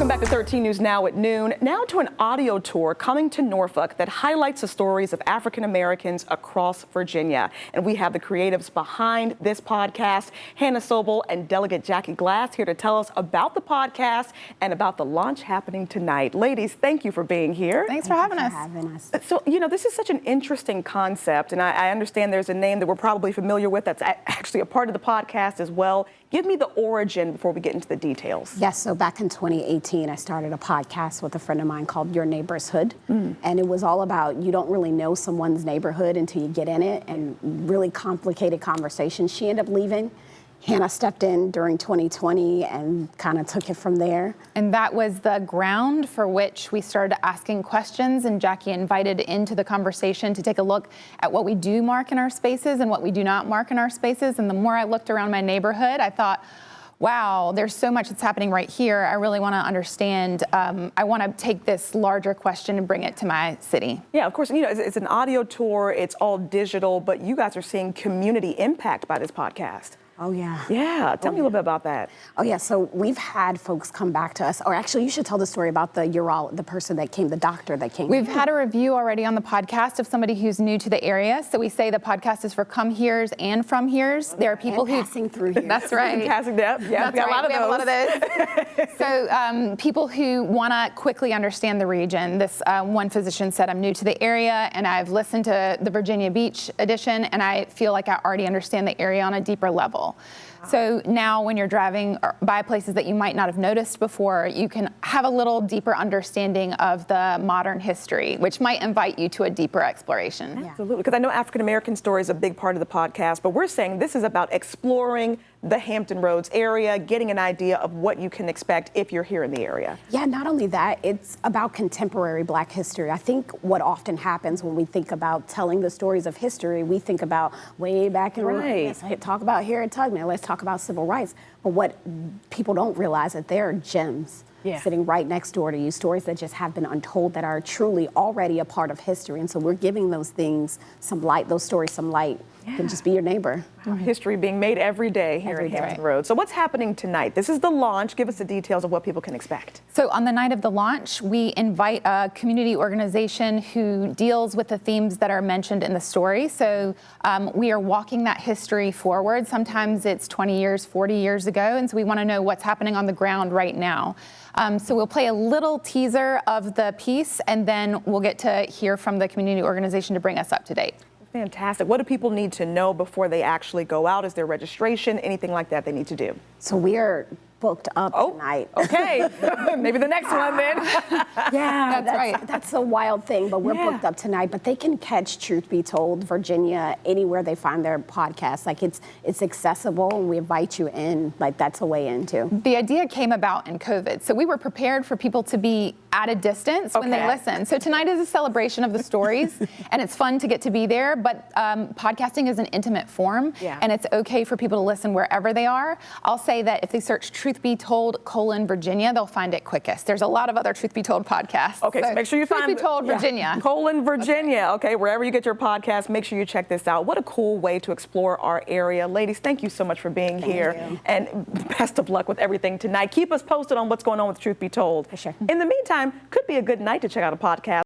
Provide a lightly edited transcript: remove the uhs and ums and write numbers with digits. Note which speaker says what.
Speaker 1: Welcome back to 13 News Now at noon. Now to an audio tour coming to Norfolk that highlights the stories of African Americans across Virginia. And we have the creatives behind this podcast, Hannah Sobel and Delegate Jackie Glass, here to tell us about the podcast and about the launch happening tonight. Ladies, thank you for being here.
Speaker 2: Thanks for having us.
Speaker 1: So, this is such an interesting concept, and I understand there's a name that we're probably familiar with that's actually a part of the podcast as well. Give me the origin before we get into the details.
Speaker 2: Yes, so back in 2018, I started a podcast with a friend of mine called Your Neighbor's Hood. And it was all about you don't really know someone's neighborhood until you get in it, and really complicated conversations. She ended up leaving. Hannah stepped in during 2020 and kind of took it from there.
Speaker 3: And that was the ground for which we started asking questions, and Jackie invited into the conversation to take a look at what we do mark in our spaces and what we do not mark in our spaces. And the more I looked around my neighborhood, I thought, wow, there's so much that's happening right here. I really want to understand. I want to take this larger question and bring it to my city.
Speaker 1: Yeah, of course, it's an audio tour, it's all digital, but you guys are seeing community impact by this podcast.
Speaker 2: Oh, yeah.
Speaker 1: Yeah, tell me a little bit about that.
Speaker 2: Oh, yeah, so we've had folks come back to us, or actually you should tell the story about the person that came, the doctor that came.
Speaker 3: We've had a review already on the podcast of somebody who's new to the area. So we say the podcast is for come heres and from heres. There are people who
Speaker 2: passing through here.
Speaker 3: That's right.
Speaker 1: Passing that. Yeah,
Speaker 3: we got a lot of those. So people who want to quickly understand the region. This one physician said, I'm new to the area and I've listened to the Virginia Beach edition and I feel like I already understand the area on a deeper level. So now when you're driving by places that you might not have noticed before, you can have a little deeper understanding of the modern history, which might invite you to a deeper exploration.
Speaker 1: Yeah. Absolutely, because I know African American story is a big part of the podcast, but we're saying this is about exploring the Hampton Roads area, getting an idea of what you can expect if you're here in the area.
Speaker 2: Yeah, not only that, it's about contemporary Black history. I think what often happens when we think about telling the stories of history, we think about way back in
Speaker 1: Right.
Speaker 2: Let's talk about Harriet Tubman, let's talk about civil rights. But what people don't realize that there are gems sitting right next door to you, stories that just have been untold that are truly already a part of history. And so we're giving those things some light, those stories some light. You can just be your neighbor.
Speaker 1: History being made every day here at Hampton Roads. So what's happening tonight? This is the launch. Give us the details of what people can expect.
Speaker 3: So on the night of the launch, we invite a community organization who deals with the themes that are mentioned in the story. So we are walking that history forward. Sometimes it's 20 years, 40 years ago. And so we want to know what's happening on the ground right now. So we'll play a little teaser of the piece, and then we'll get to hear from the community organization to bring us up to date.
Speaker 1: Fantastic. What do people need to know before they actually go out? Is there registration, anything like that they need to do?
Speaker 2: So we are booked up tonight.
Speaker 1: Okay. Maybe the next one then.
Speaker 2: Yeah,
Speaker 3: that's right.
Speaker 2: That's a wild thing, but we're booked up tonight. But they can catch Truth Be Told Virginia anywhere they find their podcast. Like it's accessible, and we invite you in. Like that's a way in too.
Speaker 3: The idea came about in COVID, so we were prepared for people to be at a distance when they listen. So tonight is a celebration of the stories, and it's fun to get to be there. But podcasting is an intimate form, and it's okay for people to listen wherever they are. I'll say that if they search Truth Be Told, Virginia, they'll find it quickest. There's a lot of other Truth Be Told podcasts.
Speaker 1: Okay, so make sure you find
Speaker 3: Truth Be Told, Virginia.
Speaker 1: Virginia. Okay, wherever you get your podcast, make sure you check this out. What a cool way to explore our area. Ladies, thank you so much for being here. And best of luck with everything tonight. Keep us posted on what's going on with Truth Be Told.
Speaker 2: For sure.
Speaker 1: In the meantime, could be a good night to check out a podcast.